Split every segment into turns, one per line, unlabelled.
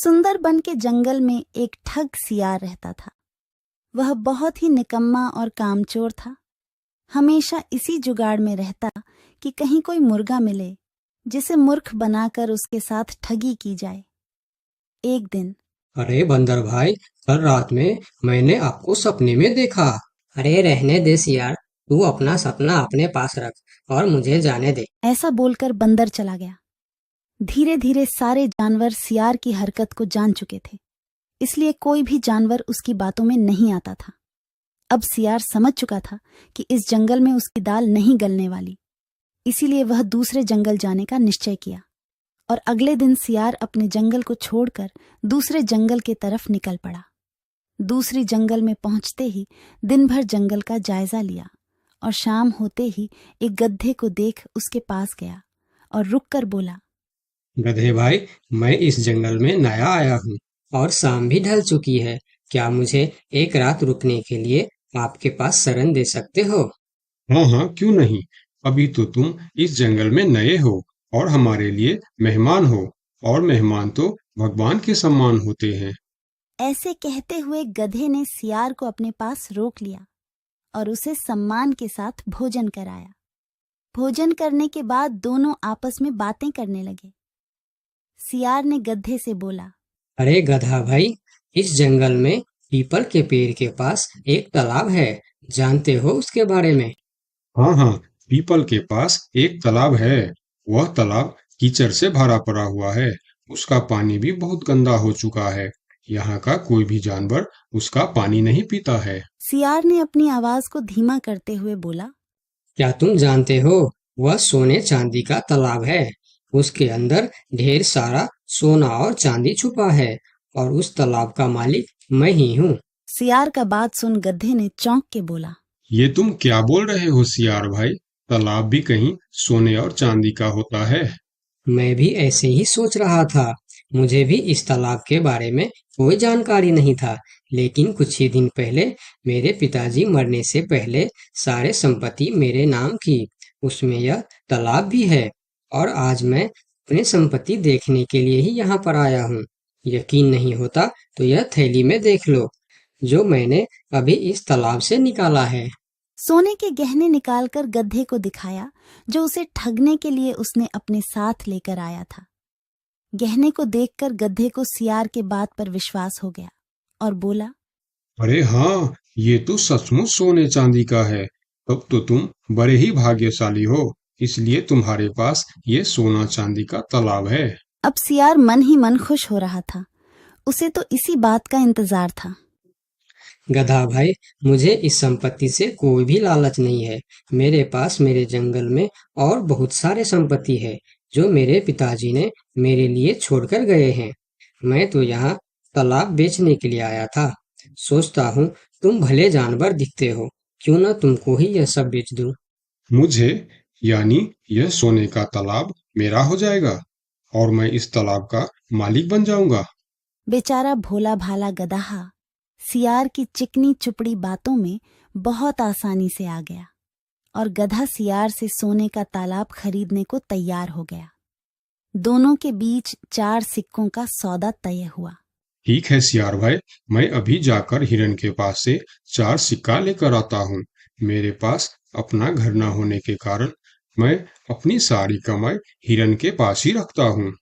सुंदरबन के जंगल में एक ठग सियार रहता था। वह बहुत ही निकम्मा और कामचोर था। हमेशा इसी जुगाड़ में रहता कि कहीं कोई मुर्गा मिले जिसे मूर्ख बनाकर उसके साथ ठगी की जाए। एक दिन
अरे बंदर भाई, कल रात में मैंने आपको सपने में देखा। अरे रहने दे सियार, तू अपना सपना अपने पास रख और मुझे जाने दे।
ऐसा बोलकर बंदर चला गया। धीरे धीरे सारे जानवर सियार की हरकत को जान चुके थे, इसलिए कोई भी जानवर उसकी बातों में नहीं आता था। अब सियार समझ चुका था कि इस जंगल में उसकी दाल नहीं गलने वाली, इसीलिए वह दूसरे जंगल जाने का निश्चय किया और अगले दिन सियार अपने जंगल को छोड़कर दूसरे जंगल के तरफ निकल पड़ा। दूसरी जंगल में पहुंचते ही दिन भर जंगल का जायजा लिया और शाम होते ही एक गधे को देख उसके पास गया और रुककर बोला,
गधे भाई, मैं इस जंगल में नया आया हूँ और शाम भी ढल चुकी है। क्या मुझे एक रात रुकने के लिए आपके पास शरण दे सकते हो?
हाँ हाँ, क्यों नहीं। अभी तो तुम इस जंगल में नए हो और हमारे लिए मेहमान हो, और मेहमान तो भगवान के समान होते हैं।
ऐसे कहते हुए गधे ने सियार को अपने पास रोक लिया और उसे सम्मान के साथ भोजन कराया। भोजन करने के बाद दोनों आपस में बातें करने लगे। सियार ने गधे से बोला,
अरे गधा भाई, इस जंगल में पीपल के पेड़ के पास एक तालाब है, जानते हो उसके बारे में?
हाँ हाँ, पीपल के पास एक तालाब है। वह तालाब कीचड़ से भरा पड़ा हुआ है। उसका पानी भी बहुत गंदा हो चुका है। यहाँ का कोई भी जानवर उसका पानी नहीं पीता है।
सियार ने अपनी आवाज को धीमा करते हुए बोला,
क्या तुम जानते हो, वह सोने चांदी का तालाब है। उसके अंदर ढेर सारा सोना और चांदी छुपा है और उस तालाब का मालिक मैं ही हूँ।
सियार का बात सुन गधे ने चौंक के बोला,
ये तुम क्या बोल रहे हो सियार भाई? तालाब भी कहीं सोने और चांदी का होता है?
मैं भी ऐसे ही सोच रहा था। मुझे भी इस तालाब के बारे में कोई जानकारी नहीं था, लेकिन कुछ ही दिन पहले मेरे पिताजी मरने से पहले सारे संपत्ति मेरे नाम की। उसमें यह तालाब भी है और आज मैं अपनी संपत्ति देखने के लिए ही यहाँ पर आया हूँ। यकीन नहीं होता तो यह थैली में देख लो, जो मैंने अभी इस तालाब से निकाला है।
सोने के गहने निकालकर गधे को दिखाया, जो उसे ठगने के लिए उसने अपने साथ लेकर आया था। गहने को देखकर गधे को सियार के बात पर विश्वास हो गया और बोला,
अरे हाँ, ये तो सचमुच सोने चांदी का है। तब तो तुम बड़े ही भाग्यशाली हो, इसलिए तुम्हारे पास ये सोना चांदी का तालाब है।
अब सियार मन ही मन खुश हो रहा था। उसे तो इसी बात का इंतजार था।
गधा भाई, मुझे इस संपत्ति से कोई भी लालच नहीं है। मेरे पास मेरे जंगल में और बहुत सारे संपत्ति है, जो मेरे पिताजी ने मेरे लिए छोड़कर गए हैं। मैं तो यहाँ तालाब बेचने के लिए आया था। सोचता हूँ तुम भले जानवर दिखते हो, क्यों ना तुमको ही यह सब बेच दूं।
मुझे, यानी यह सोने का तालाब मेरा हो जाएगा और मैं इस तालाब का मालिक बन जाऊंगा।
बेचारा भोला भाला गदहा सियार की चिकनी चुपड़ी बातों में बहुत आसानी से आ गया और गधा सियार से सोने का तालाब खरीदने को तैयार हो गया। दोनों के बीच 4 सिक्कों का सौदा तय हुआ।
ठीक है सियार भाई, मैं अभी जाकर हिरन के पास से 4 सिक्का लेकर आता हूँ। मेरे पास अपना घर न होने के कारण मैं अपनी सारी कमाई हिरन के पास ही रखता हूँ,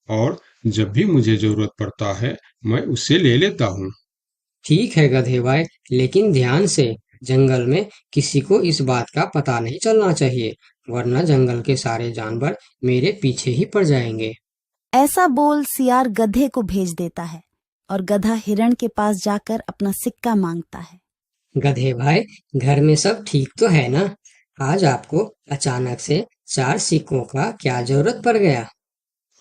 और जब भी मुझे जरूरत पड़ता है मैं उससे ले लेता हूँ।
ठीक है गधे भाई, लेकिन ध्यान से, जंगल में किसी को इस बात का पता नहीं चलना चाहिए, वरना जंगल के सारे जानवर मेरे पीछे ही पड़ जाएंगे।
ऐसा बोल सियार गधे को भेज देता है और गधा हिरण के पास जाकर अपना सिक्का मांगता है।
गधे भाई, घर में सब ठीक तो है ना? आज आपको अचानक से 4 सिक्कों का क्या जरूरत पड़ गया?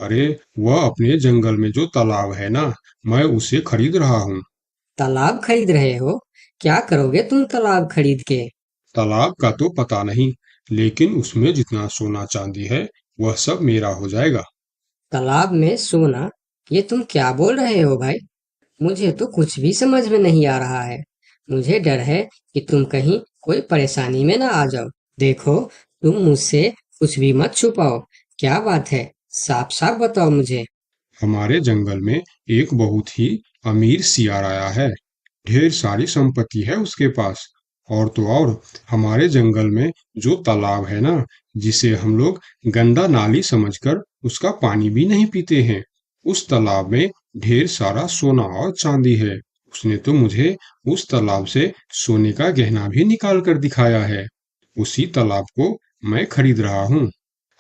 अरे, वह अपने जंगल में जो तालाब है ना, मैं उसे खरीद रहा हूँ।
तालाब खरीद रहे हो? क्या करोगे तुम तालाब खरीद के?
तालाब का तो पता नहीं, लेकिन उसमें जितना सोना चांदी है वह सब मेरा हो जाएगा।
तालाब में सोना? ये तुम क्या बोल रहे हो भाई? मुझे तो कुछ भी समझ में नहीं आ रहा है। मुझे डर है कि तुम कहीं कोई परेशानी में ना आ जाओ। देखो, तुम मुझसे कुछ भी मत छुपाओ। क्या बात है? साफ साफ बताओ मुझे।
हमारे जंगल में एक बहुत ही अमीर सियार आया है। ढेर सारी संपत्ति है उसके पास। और तो और हमारे जंगल में जो तालाब है ना, जिसे हम लोग गंदा नाली समझकर उसका पानी भी नहीं पीते हैं, उस तालाब में ढेर सारा सोना और चांदी है। उसने तो मुझे उस तालाब से सोने का गहना भी निकाल कर दिखाया है। उसी तालाब को मैं खरीद रहा हूँ।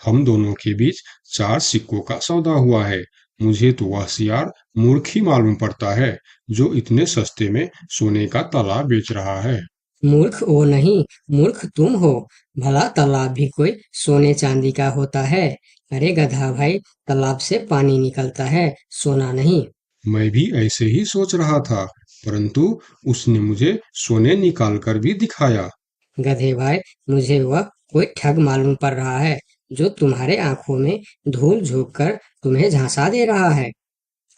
हम दोनों के बीच 4 सिक्कों का सौदा हुआ है। मुझे तो वह सियार मूर्ख ही मालूम पड़ता है, जो इतने सस्ते में सोने का तालाब बेच रहा है।
मूर्ख वो नहीं, मूर्ख तुम हो। भला तालाब भी कोई सोने चांदी का होता है? अरे गधा भाई, तालाब से पानी निकलता है, सोना नहीं।
मैं भी ऐसे ही सोच रहा था, परंतु उसने मुझे सोने निकाल कर भी दिखाया।
गधे भाई, मुझे वह कोई ठग मालूम पड़ रहा है, जो तुम्हारे आंखों में धूल झोंक कर तुम्हें झांसा दे रहा है।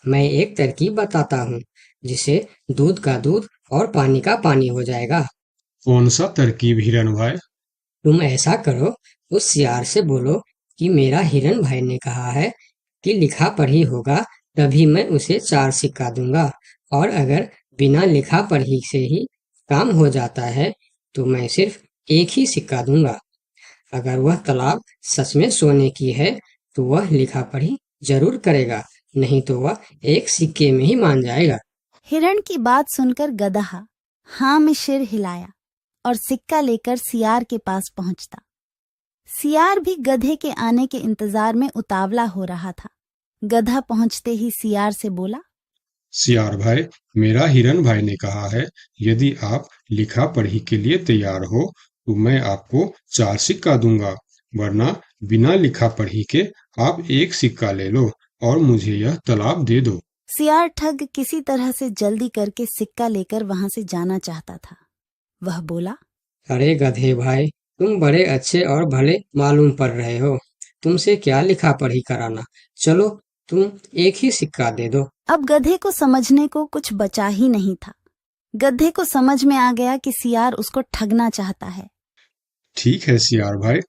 मैं एक तरकीब बताता हूँ, जिसे दूध का दूध और पानी का पानी हो जाएगा।
कौन सा तरकीब हिरन भाई?
तुम ऐसा करो, उस सियार से बोलो कि मेरा हिरन भाई ने कहा है कि लिखा पढ़ी होगा तभी मैं उसे 4 सिक्का दूंगा, और अगर बिना लिखा पढ़ी से ही काम हो जाता है तो मैं सिर्फ एक ही सिक्का दूंगा। अगर वह तालाब सच में सोने की है तो वह लिखा पढ़ी जरूर करेगा, नहीं तो वह एक सिक्के में ही मान जाएगा।
हिरण की बात सुनकर गधा हाँ में सिर हिलाया और सिक्का लेकर सियार के पास पहुंचता। सियार भी गधे के आने के इंतजार में उतावला हो रहा था। गधा पहुंचते ही सियार से बोला,
सियार भाई, मेरा हिरन भाई ने कहा है, यदि आप लिखा पढ़ी के लिए तैयार हो तो मैं आपको 4 सिक्का दूंगा, वरना बिना लिखा पढ़ी के आप एक सिक्का ले लो और मुझे यह तालाब दे दो।
सियार ठग किसी तरह से जल्दी करके सिक्का लेकर वहां से जाना चाहता था। वह बोला,
अरे गधे भाई, तुम बड़े अच्छे और भले मालूम पड़ रहे हो, तुमसे क्या लिखा पढ़ी कराना। चलो, तुम एक ही सिक्का दे दो।
अब गधे को समझने को कुछ बचा ही नहीं था। गधे को समझ में आ गया कि सियार उसको ठगना चाहता है।
ठीक है सियार भाई,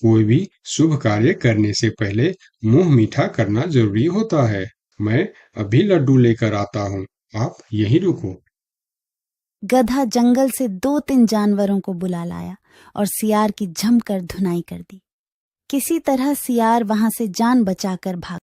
कोई भी शुभ कार्य करने से पहले मुंह मीठा करना जरूरी होता है। मैं अभी लड्डू लेकर आता हूँ, आप यहीं रुको।
गधा जंगल से 2-3 जानवरों को बुला लाया और सियार की जमकर धुनाई कर दी। किसी तरह सियार वहां से जान बचाकर भाग